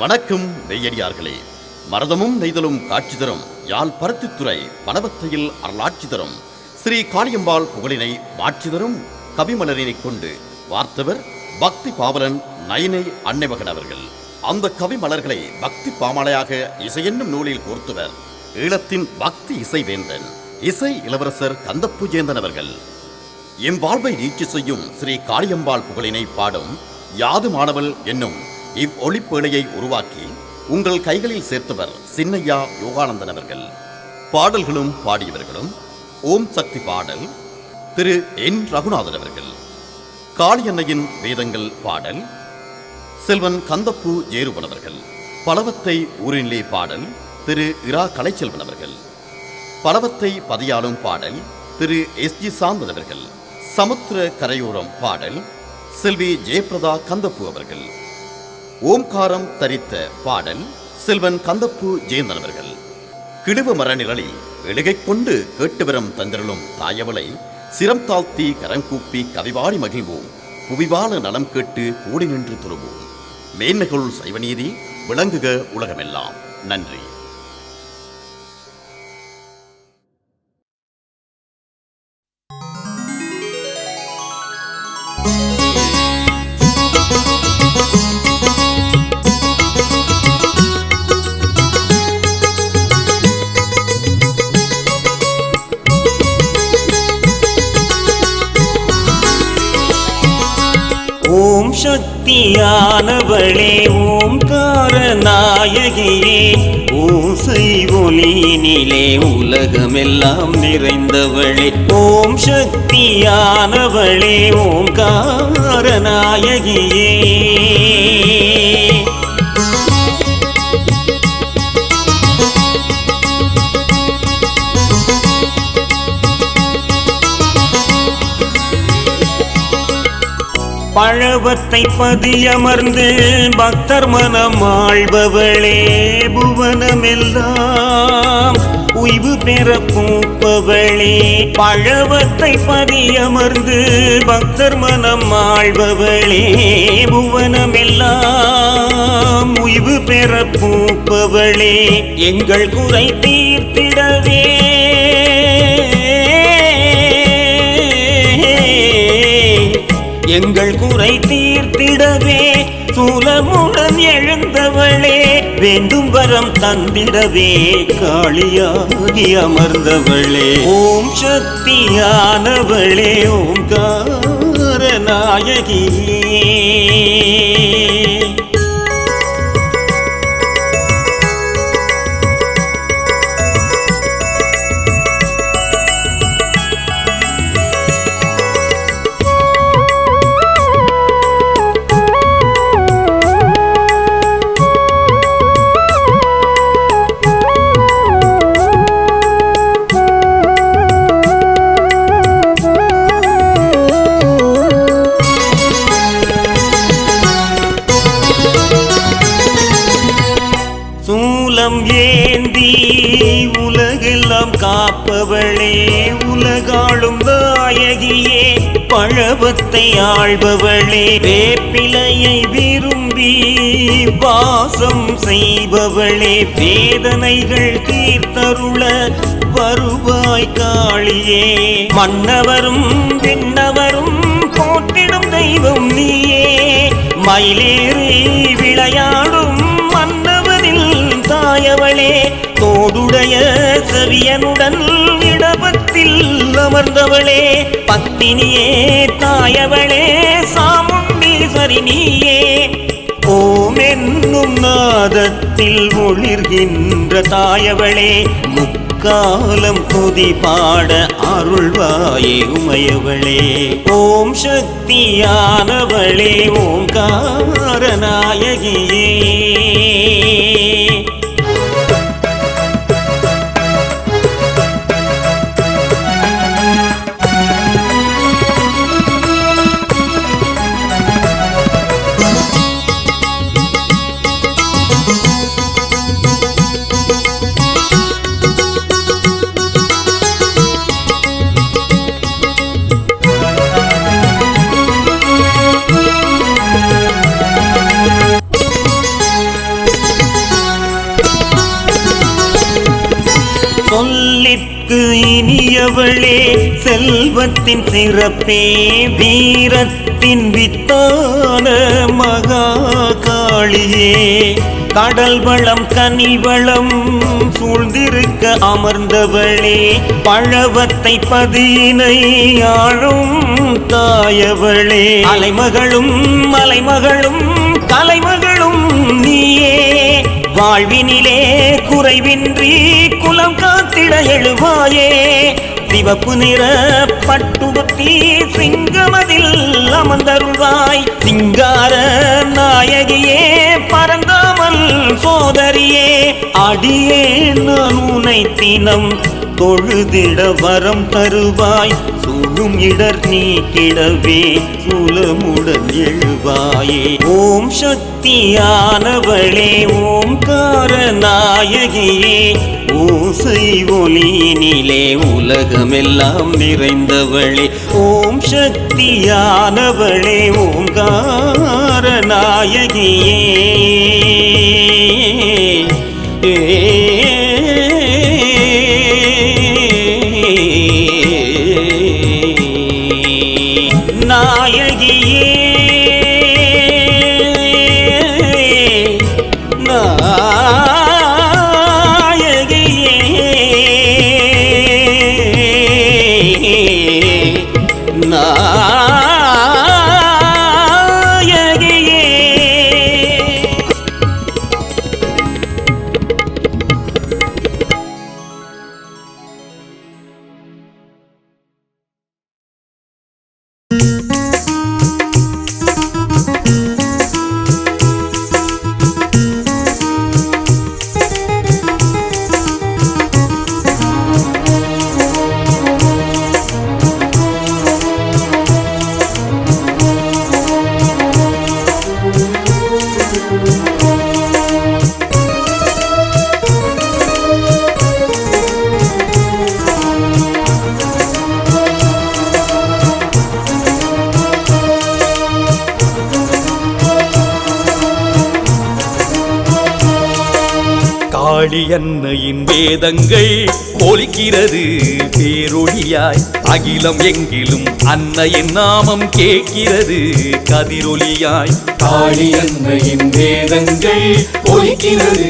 வணக்கம் நெய்யடியார்களே. மரதமும் நெய்தலும் காட்சி தரும் யாழ் பருத்தித்துறை பணவத்தையில் அருளாட்சி தரும் ஸ்ரீ காளியம்பாள் புகழினை மாட்சி தரும் கவிமலரினை கொண்டு வார்த்தவர் பக்தி பாவலன் நயினை அன்னைமகன் அவர்கள். அந்த கவிமலர்களை பக்தி பாமாலையாக இசையென்னும் நூலில் கோர்த்தவர் ஈழத்தின் பக்தி இசைவேந்தன் இசை இளவரசர் கந்தப்புஜேந்தன் அவர்கள். எம் வாழ்வை நீட்சி செய்யும் ஸ்ரீ காளியம்பாள் புகழினை பாடும் யாது மாணவல் என்னும் இவ் ஒளிப்பேழையை உருவாக்கி உங்கள் கைகளில் சேர்த்தவர் சின்னையா யோகானந்தன் அவர்கள். பாடல்களும் பாடியவர்களும் ஓம் சக்தி பாடல் திரு என் ரகுநாதன் அவர்கள். காளியன்னையின் வேதங்கள் பாடல் செல்வன் கந்தப்பு ஜேருவன் அவர்கள். பலவத்தை ஊரினிலே பாடல் திரு இரா கலைச்செல்வன் அவர்கள். பலவத்தை பதியாலும் பாடல் திரு எஸ்.ஜி. சாந்தன் அவர்கள். சமுத்திர கரையோரம் பாடல் செல்வி ஜெயபிரதா கந்தப்பு அவர்கள். ஓம்காரம் தரித்த பாடல் செல்வன் கந்தப்பு ஜெயந்தன் அவர்கள். கிடுவ மர நிழலில் எழுகை கொண்டு கேட்டுவரம் தந்திரலும் தாயவளை சிரம் தாழ்த்தி கரங்கூப்பி கவிவாடி மகிழ்வோம் புவிவாழ நலம் கேட்டு கூடி நின்று துருவோம். மேன்மைகள் சைவநீதி விளங்குக உலகமெல்லாம். நன்றி. ஓம் சக்தியானவளே ஓம்கார நாயகியே ஓசை ஒளியினிலே உலகமெல்லாம் நிறைந்தவளே. ஓம் சக்தியானவளே ஓம்கார நாயகியே பழவத்தை பதியமர்ந்து பக்தர் மனம் ஆழ்பவளே புவனமெல்லாம் உய்வு பெற பூப்பவளே. பழவத்தை பதியமர்ந்து பக்தர் மனம் ஆழ்பவளே புவனமெல்லாம் உய்வு பெற பூப்பவளே. எங்கள் குறை தீர்த்திடவே எங்கள் குறை தீர்த்திடவே சூலமுடன் எழுந்தவளே வேண்டும் வரம் தந்திடவே காளியாகி அமர்ந்தவளே. ஓம் சக்தியானவளே ஓம்கார நாயகியே ஏந்தி உலகெல்லாம் காப்பவளே உலகாளும் நாயகியே பழவத்தை ஆள்பவளே. வேப்பிலையை விரும்பி வாசம் செய்பவளே வேதனைகள் தீர்த்தருள வருவாய் காளியே. மன்னவரும் விண்ணவரும் போற்றிடும் தெய்வம் நீயே மயிலேறி விளையாடும் தாயவளே தோடுடைய செவியனுடன் இடபத்தில் அமர்ந்தவளே. பத்தினியே தாயவளே சாமுண்டீஸ்வரி நீயே ஓம் என்னும் நாதத்தில் ஒளிர்கின்ற தாயவளே முக்காலம் துதி பாட அருள்வாயே உமையவளே. ஓம் சக்தியானவளே ஓம்கார நாயகியே செவிக்கு இனியவளே செல்வத்தின் சிறப்பே வீரத்தின் வித்தான மகாகாளியே கடல் வளம் கனி வளம் சூழ்ந்திருக்க அமர்ந்தவளே பழவத்தை பதியினை ஆளும் தாயவளே அலைமகளும் மலைமகளும் கலைமகளும் நீயே வாழ்வினிலே குறைவின்றி குலம் காத்திட எழுவாயே சிவப்பு நிற பட்டுடுத்தி சிங்கமதில் அமர்ந்தருள்வாய் சிங்கார நாயகியே பரந்தாமல் சோதரியே அடியே நான் உனை தினம் தொழுதிட வரம் தருவாய் சூழும் இடர் நீக்கிடவே சூலமுடன் எழுவாயே ஓம் சக்தியானவளே ஓம்கார நாயகியே ஓசை ஒலியினிலே உலகமெல்லாம் நிறைந்தவளே ஓம் சக்தியானவளே ஓம்கார நாயகியே நாயகியே காளி அன்னையின் வேதங்கள் ஒலிக்கிறது பேரொழியாய் அகிலம் எங்கிலும் அன்னையின் நாமம் கேட்கிறது கதிரொலியாய் காளி அன்னையின் வேதங்கள் ஒலிக்கிறது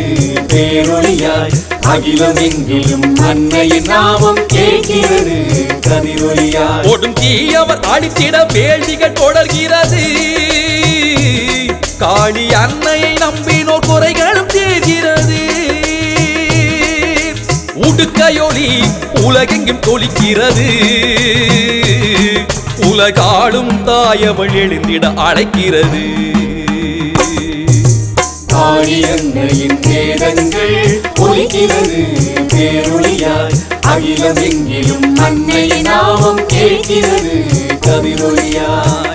பேரொழியாய் அகிலம் எங்கிலும் அன்னையின் நாமம் கேட்கிறது கதிரொலியாய் ஓடும் தீயவர் அடித்திட வேள்விகள் தொடர்கிறது காளி அன்னையை நம்பினோர் குறைகளும் தீர்கிறது உடுக்கையொலி உலகெங்கும் தொலிக்கிறது உலகாளும் தாயவள் எழுந்திட அழைக்கிறது காளி அன்னையின் வேதங்கள் ஒலிக்கிறது பேரொழியாய் அகிலம் எங்கிலும் அன்னையின் நாமம் கேட்கிறது கதிரொலியாய்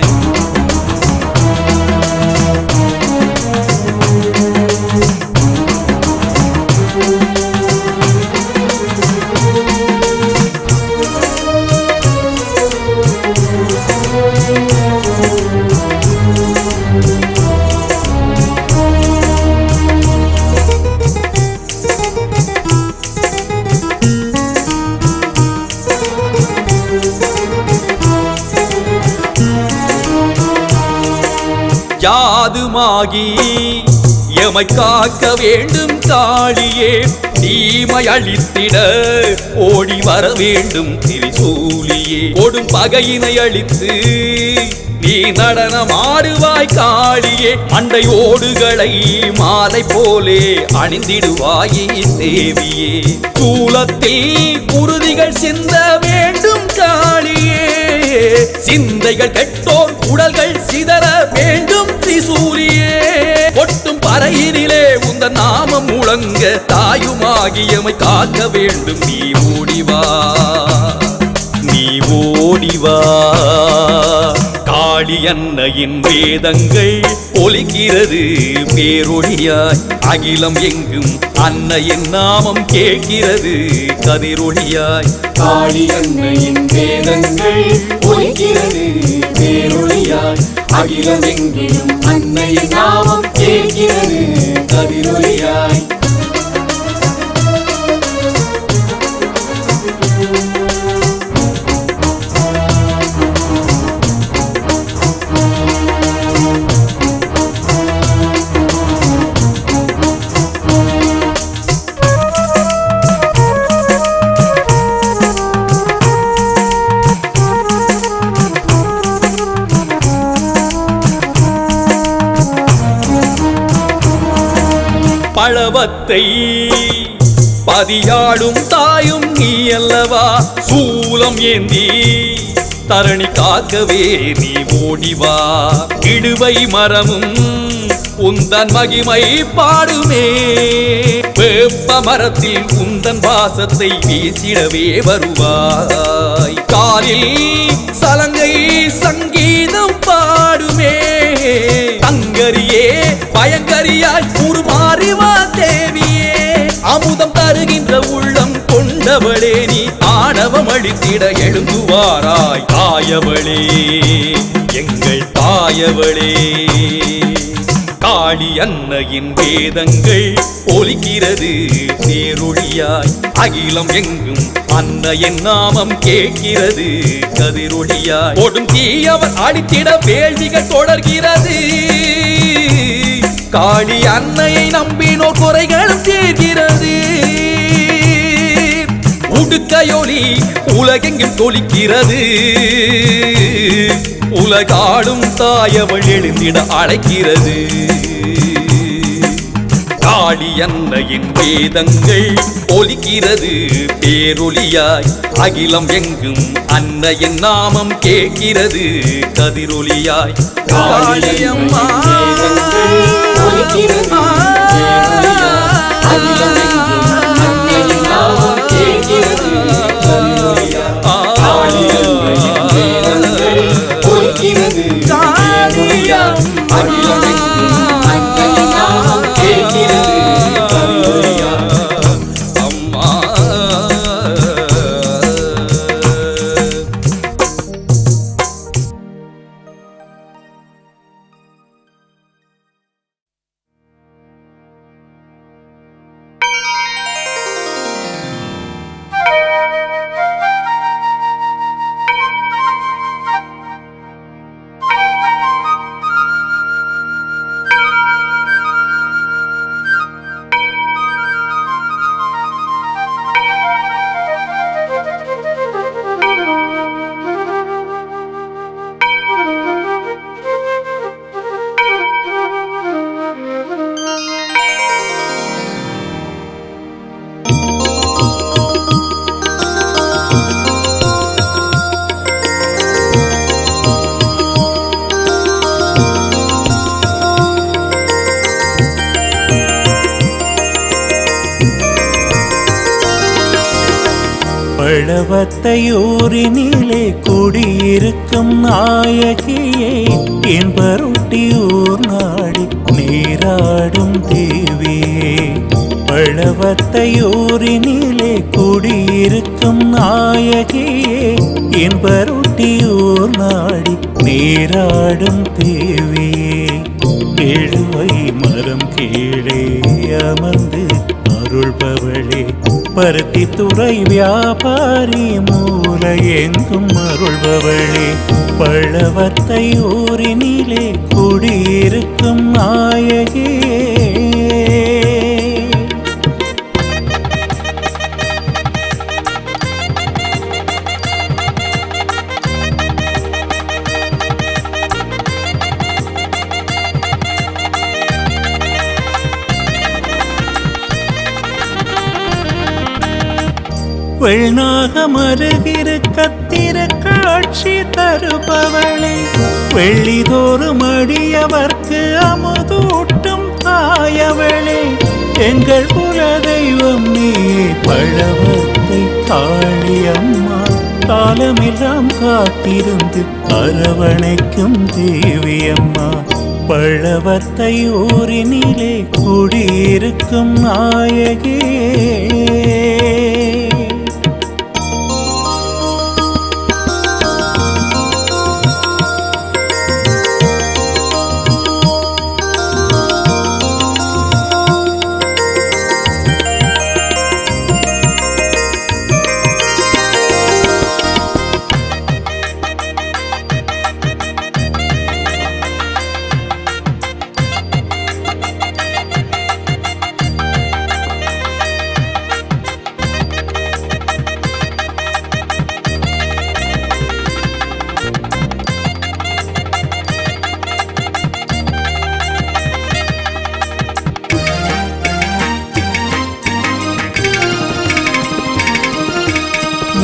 யாதுமாகி எமை காக்க வேண்டும் காளியே தீமை அழித்திட ஓடி வர வேண்டும் திரிசூலியே ஓடும் பகையினை அழித்து நீ நடனமாடுவாய் காளியே மண்டை ஓடுகளை மாலை போலே அணிந்திடுவாயே தேவியே சூலத்தில் குருதிகள் சிந்த வேண்டும் காளியே சிந்தைகள் கெட்டோர் உடல்கள் சிதற வேண்டும் திரிசூலியே கொட்டும் பறையினிலே உந்த நாமம் முழங்க தாயுமாகியமை காக்க வேண்டும் நீ ஓடிவா நீ ஓடிவா காளி அன்னையின் வேதங்கள் ஒலிக்கிறது பேரொழியாய் அகிலம் எங்கும் அன்னையின் நாமம் கேட்கிறது கதிரொழியாய் காளி அன்னையின் வேதங்கள் ஒலிக்கிறது பேரொழியாய் அகிலம் எங்கிலும் அன்னையின் நாமம் கேட்கிறது கதிரொலியாய் பழவத்தை பதியாடும் தாயும் நீ அல்லவா, சூலம் ஏந்தி தரணி காக்கவே நீ ஓடிவா. இடுவை மரமும் உந்தன் மகிமை பாடுமே, வேப்ப மரத்தில் உந்தன் வாசத்தை வீசிடவே வருவாய். காலில் சலங்கை சங்கீதம் பாடுமே, அங்கரியே பயங்கரியாய் உருமாறிவா தேவியே. அமுதம் தருகின்ற உள்ளம் கொண்டவளே நீ ஆணவம் அழித்திட எழுந்துவாராய். தாயவளே எங்கள் தாயவளே, காளி அன்னையின் வேதங்கள் ஒலிக்கிறது பேரொழியாய். அகிலம் எங்கும் அன்னையின் நாமம் கேட்கிறது கதிரொழியாய். ஓடும் தீயவர் அடித்திட வேள்விகள் தொடர்கிறது. காளி அன்னையை நம்பினோர் குறைகளும் தீர்கிறது. உடுக்கையொலி உலகெங்கும் தொலிக்கிறது. உலகாடும் தாயவள் எழுந்திட அழைக்கிறது. காளி அன்னையின் வேதங்கள் ஒலிக்கிறது பேரொழியாய். அகிலம் எங்கும் அன்னையின் நாமம் கேட்கிறது கதிரொலியாய். காளியம்மா ஒலிக்கிறது பேரொழியாய். அகிலம் எங்கும் அன்னையின் நாமம் கேட்கிறது கதிரொலியாய். காளி அன்னையின் வேதங்கள் ஒலிக்கிறது பேரொழியாய். அகிலம் எங்கும் அன்னையின் நாமம் கேட்கிறது கதிரொலியாய். அம்மா பழவத்தையூரினிலே குடியிருக்கும் நாயகியே, என்பருட்டியூர் நாடி நீராடும் தேவியே. பழவத்தையூரினிலே குடியிருக்கும் நாயகியே, என்பருட்டியூர் நாடி நீராடும் தேவியே. எழுவை மரம் கீழே அமர்ந்து அருள்பவளே, பருத்தி துறை வியாபாரி மூல எங்கும் அருள்பவளே. பழவத்தையூரினிலே குடியிருக்கும் நாயகியே. வெள்நாகமருகிரு கத்திர காட்சி தருபவளே, வெள்ளிதோறும் அடியவர்க்கு அமுதூட்டும் தாயவளே. எங்கள் குலதெய்வம் நீயே பழவத்தை காளியம்மா, காலமெல்லாம் காத்திருந்து அரவணைக்கும் தேவியம்மா. பழவத்தையூரினிலே குடியிருக்கும் நாயகியே.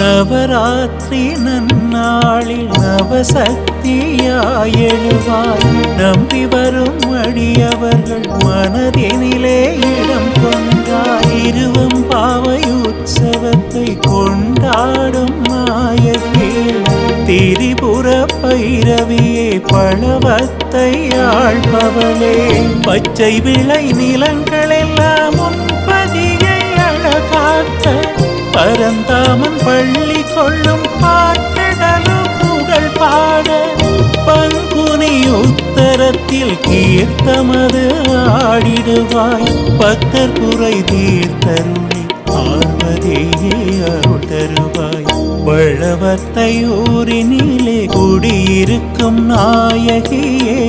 நவராத்திரி நன்னாளில் நவசக்தியாய் எழுவாய் நம்பி வரும் அடியவர்கள் மனதினிலே இடம் கொண்டாய் இருவம் பாவை உற்சவத்தை கொண்டாடும் நாயகே திரிபுர பைரவியே பழவத்தை ஆழ்பவளே பச்சை விளை நிலங்களெல்லாம் உன்பதியை அழகாக்க பரந்தாமன் பள்ளி கொள்ளும் பாட்டடலும் புகழ் பாட பங்குனி உத்தரத்தில் கீர்த்தமது ஆடிடுவாய் பக்தர் குறை தீர்த்தருளி பார்வதியே அருள் தருவாய் பழவத்தையூரினிலே குடியிருக்கும் நாயகியே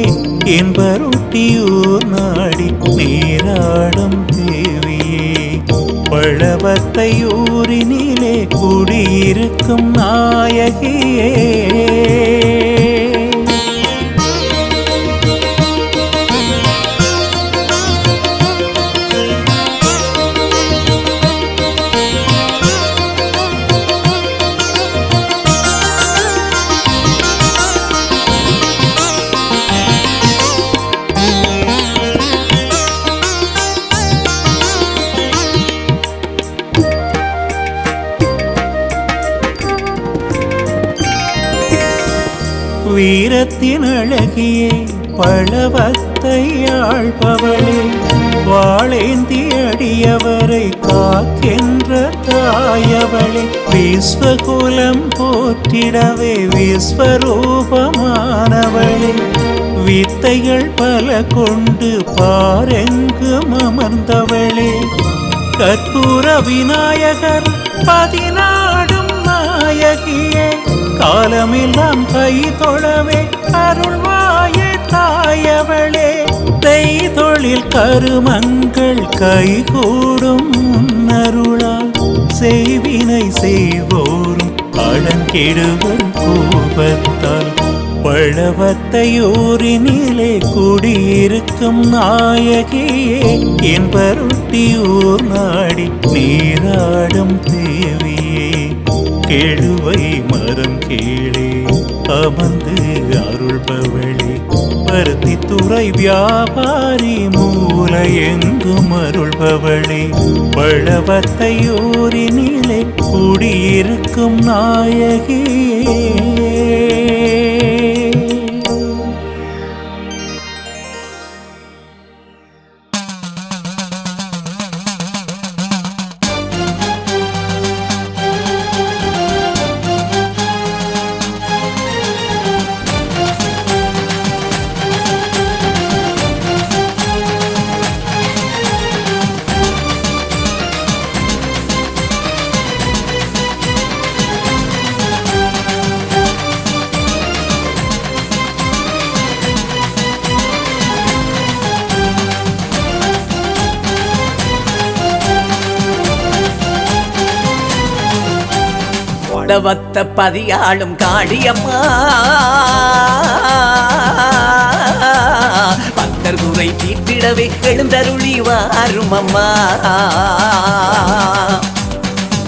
என்பருட்டியூர் நாடி நீராடும் தேவியே பழவத்தையூரினிலே குடியிருக்கும் நாயகியே வீரத்தின் அழகியே பழவத்தை ஆழ்பவளே வாழேந்தி அடியவரை காக்கின்ற தாயவளே விஸ்வகுலம் போற்றிடவே விஸ்வரூபமானவளே வித்தைகள் பல கொண்டு பாரெங்கும் அமர்ந்தவளே கற்பூர விநாயகர் பதினாடும் நாயகியே காலமெல்லாம் கை தொழவே அருள்வாயே தாயவளே செய்தொழில் கருமங்கள் கைகூடும் முன்னருளால் செய்வினை செய்வோரும் அடங்கிடுவர் கோபத்தால் பழவத்தையூரினிலே குடியிருக்கும் நாயகியே என்பருட்டியூர் நாடி நீராடும் தேவியே கெழுவை மரம் கீழே அமர்ந்து அருள்பவளே பருத்தித்துறை வியாபாரி மூல எங்கும் அருள்பவளே பழவத்தையூரினிலே குடியிருக்கும் நாயகியே படவத்த பதியாளும் காளியம்மா பக்தர் குறை தீர்த்திடவே எழுந்தருளி வாரும் அம்மா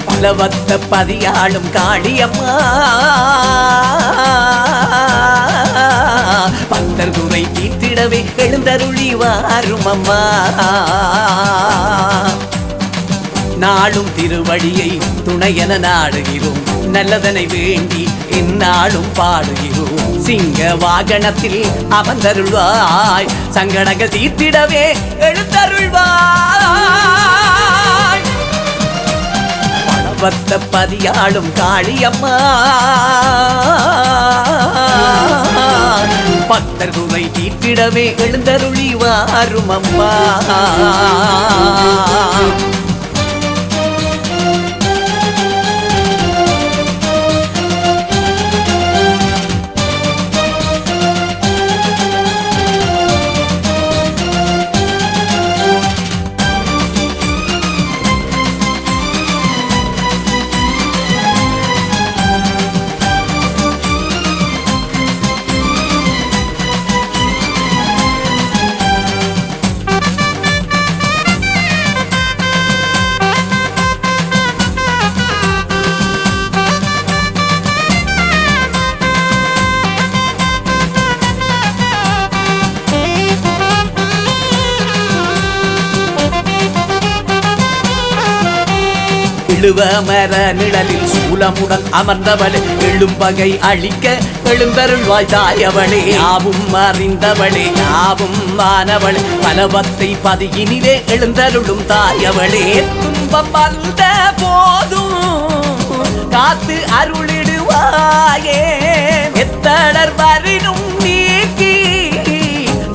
பலவத்த பதியாளும் காளியம்மா பக்தர் குறை தீர்த்திடவே எழுந்தருளி வாரும் அம்மா நாளும் திருவடியை துணையென நாடுகிறோம் நல்லதனை வேண்டி இந்நாளும் பாடுகிறோம் சிங்க வாகனத்தில் அமர்ந்தருள்வாய் சங்கடங்கள் தீர்த்திடவே எழுந்தருள்வாய் பணவத்த பதியாளும் காளியம்மா பக்தர் குறை தீர்த்திடவே எழுந்தருளி வாரும் அம்மா விழுவ மர நிழலில் சூலமுடன் அமர்ந்தவளே எழும்பகை அழிக்க எழுந்தருள்வாய் தாயவளே யாவும் அறிந்தவளே யாவும் வானவளே பலவத்தை பதியினிலே எழுந்தருளும் தாயவளே துன்பம் வந்த போதும் காத்து அருளிடுவாயே எத்தடர் வரினும் நீக்கி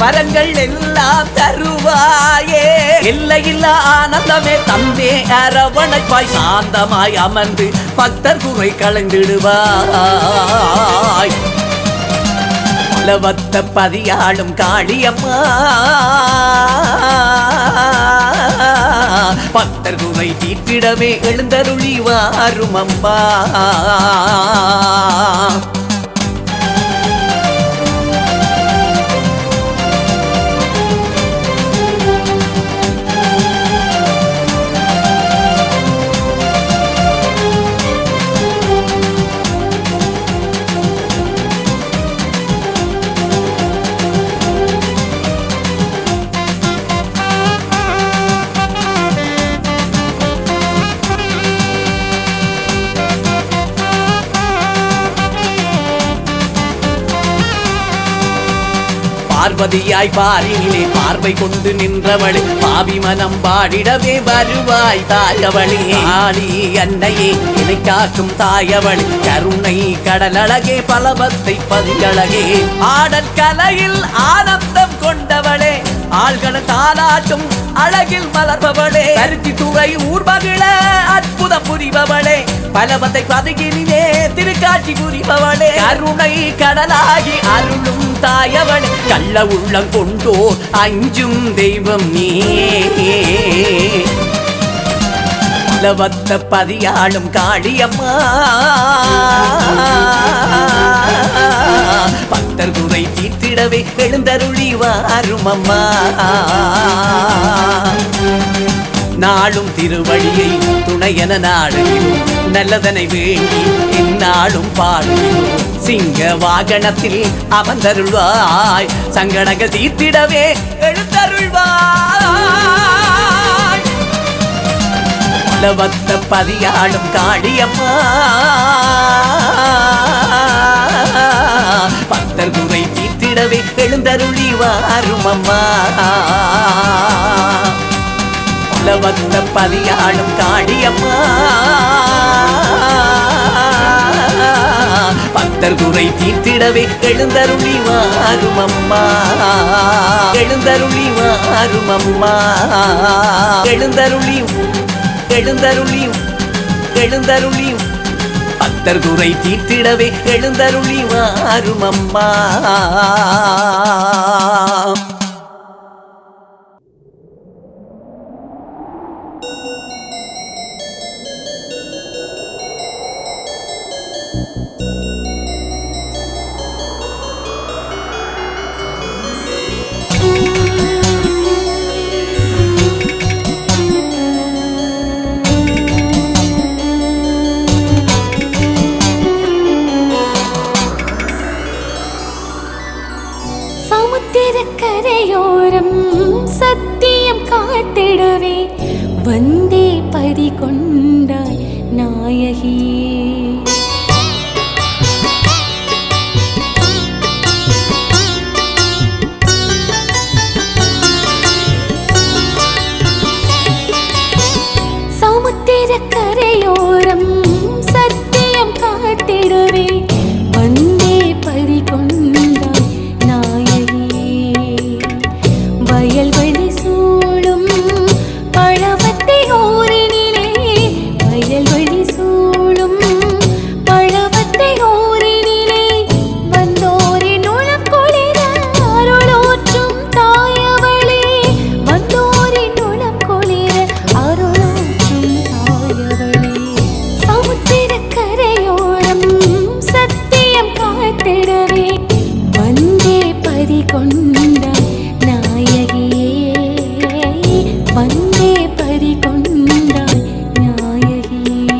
வரங்கள் எல்லாம் தருவாயே எல்லையில்லா ஆனந்தமே தந்தே அரவணைப்பாய் சாந்தமாய் அமர்ந்து பக்தர் குறை களைந்திடுவாய் பலவத்த பதியாளும் காளியம்மா பக்தர் குறை தீர்த்திடமே எழுந்தருளி வாரும் அம்மா பார்வதியாய் பாரினிலே பார்வை கொண்டு நின்றவளே பாவி மனம் பாடிடவே வருவாய் தாயவளே ஆடி அன்னையே என்னை காக்கும் தாயவளே கருணை கடலழகே பலவத்தை பதியழகே ஆடல் கலையில் ஆனந்தம் கொண்டவளே ஆள்கள தாலாட்டும் அழகில் மலர்பவளே கருத்தி துறை ஊர்மகிழ அற்புதம் புரிபவளே பலவத்தை பதுகினிலே திருக்காட்சி புரிபவளே கருணை கடலாகி அருளும் தாயவளே கள்ள உள்ளம் கொண்டோர் அஞ்சும் தெய்வம் நீ பலவத்த பதியாளும் காளியம்மா பக்தர் குறை தீர்த்திடவே எழுந்தருளி வாரும் அம்மா நாளும் திருவழியை துணையென நாடுகிறோம் நல்லதனை வேண்டி எந்நாளும் பாடுகிறோம் சிங்க வாகனத்தில் அமர்ந்தருள்வாய் சங்கடங்கள் தீர்த்திடவே எழுந்தருள்வாய் பலவத்த பதியாளும் காளியம்மா பக்தர் குறை தீர்த்திடவே எழுந்தருளி வாரும் அம்மா பலவத்த பதியாளும் காளியம்மா பக்தர் குறை தீர்த்திடவே எழுந்தருளி வாரும் அம்மா எழுந்தருளி வாரும் அம்மா எழுந்தருளி எழுந்தருளி எழுந்தருளி பக்தர் குறை தீர்த்திடவே எழுந்தருளி வாரும் அம்மா சமுத்திரக்கரையோரம் சத்தியம் காத்திடவே வந்தே பறிகொண்டாய் நாயகியே சமுத்திரக்கரையோரம் சத்தியம் காத்திடவே வந்தே பறிகொண்டாய் நாயகியே வயல்வெளி சூழும் பழவத்தை ஓரினிலே வயல்வெளி சூழும் பழவத்தை ஓரினிலே வந்தோரின் உளம் குளிர அருளோற்றும் தாயவளே வந்தோரின் உளம் குளிர அருளோற்றும் தாயவளே சமுத்திரக்கரையோரம் சத்தியம் காத்திடவே வந்தே பறிகொண்டாய் நாயகியே வந்தே பறிகொண்டாய் நாயகியே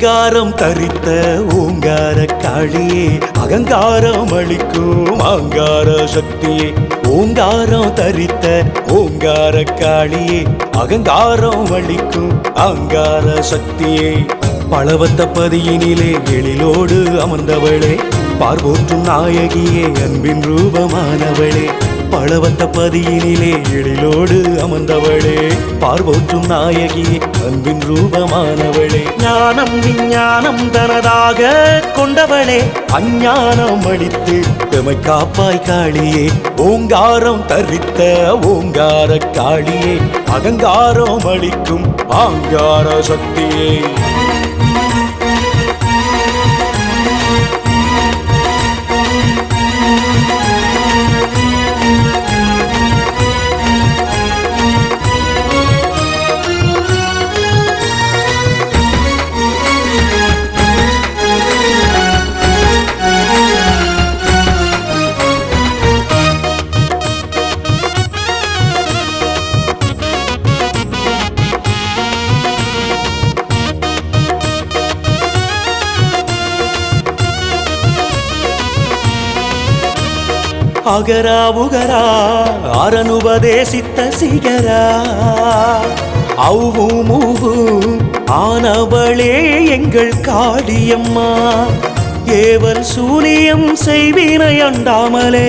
ஓங்காரம் தரித்த ஓங்கார காளியே அகங்காரம் அளிக்கும் ஆங்கார சக்தியே ஓங்காரம் தரித்த ஓங்கார காளியே அகங்காரம் அளிக்கும் ஆங்கார சக்தியே பழவத்த பதியினிலே எழிலோடு அமர்ந்தவளே பார்வோற்றும் நாயகியே அன்பின் ரூபமானவளே பழவத்த பதியினிலே எழிலோடு அமர்ந்தவளே பார்வோற்றும் நாயகியே அன்பின் ரூபமானவளே ஞானம் விஞ்ஞானம் தனதாக கொண்டவளே அஞ்ஞானம் அளித்து எமை காப்பாய் காளியே ஓங்காரம் தரித்த ஓங்கார காளியே அகங்காரம் அளிக்கும் ஆங்கார சக்தியே அகரா உகரா அரனுபதேசித்த சிகரா அவ்வும் மூவும் ஆனவளே எங்கள் காளியம்மா ஏவல் சூனியம் செய்வினை அண்டாமலே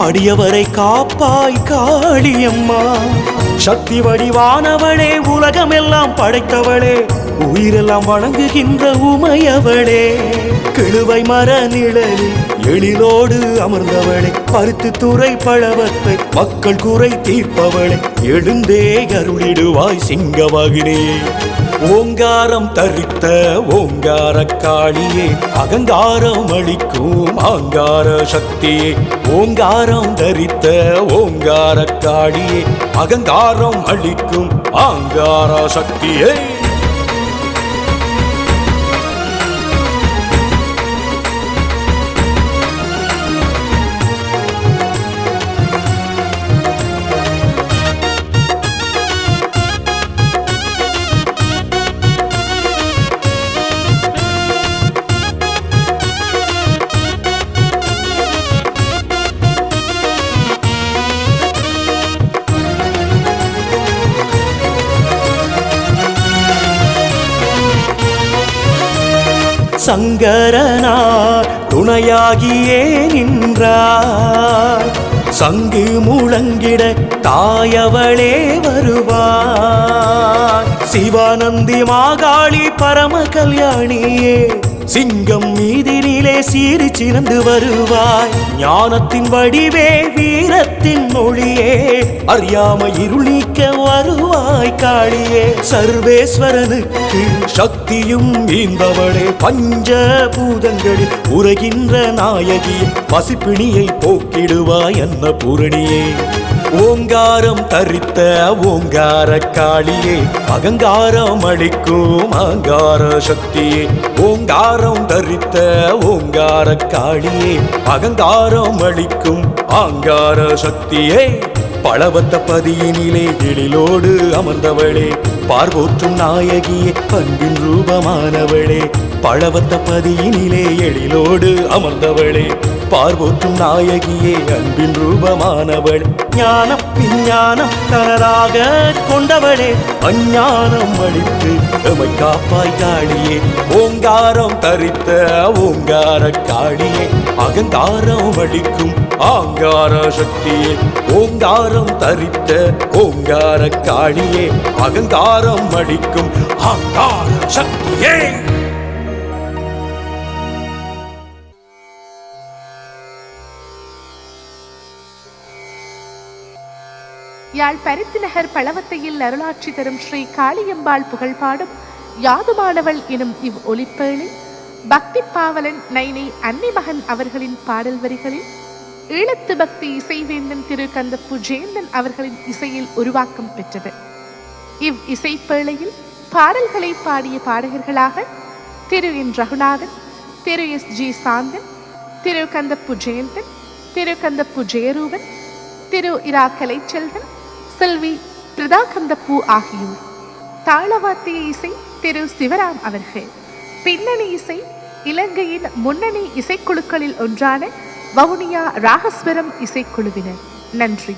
அடியவரை காப்பாய் காளியம்மா சக்தி வடிவானவளே உலகமெல்லாம் படைத்தவளே உயிரெல்லாம் வணங்குகின்ற உமையவளே கிழுவை மர நிழலில் எழிலோடு அமர்ந்தவளே பருத்து துறை பழவத்தை மக்கள் குறை தீர்ப்பவளே எழுந்தே அருளிடுவாய் சிங்கவாகினே ஓங்காரம் தரித்த ஓங்கார காளியே அகங்காரம் அளிக்கும் ஆங்கார சக்தியே ஓங்காரம் தரித்த ஓங்கார காளியே அகங்காரம் அளிக்கும் ஆங்கார சக்தியே சங்கரனா துணையாகியே நின்றாய் சங்கு முழங்கிட தாயவளே வருவாய் சிவானந்தி மாகாளி பரம கல்யாணியே சிங்கம் மீதினிலே சீறி சிறந்து வருவாய் ஞானத்தின் வடிவே வீரத்தின் மொழியே அறியாம இருள் நீக்க வருவாய் காளியே சர்வேஸ்வரனுக்கு சக்தியும் மீந்தவளே பஞ்சபூதங்களில் உரைகின்ற நாயகி பசிப்பிணியை போக்கிடுவாய் அன்ன பூரணியே ஓங்காரம் தரித்த ஓங்கார காளியே அகங்காரம் அளிக்கும் ஆங்கார சக்தியே ஓங்காரம் தரித்த ஓங்கார காளியே அகங்காரம் அளிக்கும் ஆங்கார சக்தியே பழவத்த பதியினிலே எழிலோடு அமர்ந்தவளே பார்வோற்றும் நாயகியே அன்பின் ரூபமானவளே பழவத்த பதியினிலே எழிலோடு அமர்ந்தவளே பார்வோற்றும் நாயகியே அன்பின் ரூபமானவள் ஞானம் விஞ்ஞானம் தனதாக கொண்டவளே அஞ்ஞானம் அளித்து எமை காப்பாய் காளியே ஓங்காரம் தரித்த ஓங்கார காளியே அகங்காரம் அளிக்கும் ஆங்கார சக்தியே ஓங்காரம் தரித்த ஓங்கார காளியே அகங்காரம் அளிக்கும் ஆங்கார சக்தியே யாழ் பருத்தி நகர் பழவத்தையில் அருளாட்சி தரும் ஸ்ரீ காளியம்பாள் புகழ்பாடும் யாதுமானவள் எனும் இவ் ஒலிப்பேளில் பக்தி பாவலன் நைனை அன்னை மகன் அவர்களின் பாடல் வரிகளில் ஈழத்து பக்தி இசைவேந்தன் திரு கந்தப்பு ஜெயந்தன் அவர்களின் இசையில் உருவாக்கம் பெற்றது. இவ் இசைப்பேளையில் பாடல்களை பாடிய பாடகர்களாக திரு என் ரகுநாதன், திரு எஸ் ஜி சாந்தன், திரு கந்தப்பு ஜெயந்தன், திரு கந்தப்பு ஜெயரூபன், திரு இரா கலைச்செல்வன், செல்வி பிரதா கந்தப்பு ஆகியோர். தாளவாத்திய இசை திரு சிவராம் அவர்கள். பின்னணி இசை இலங்கையின் முன்னணி இசைக்குழுக்களில் ஒன்றான வவுனியா ராகஸ்வரம் இசைக்குழுவினர். நன்றி.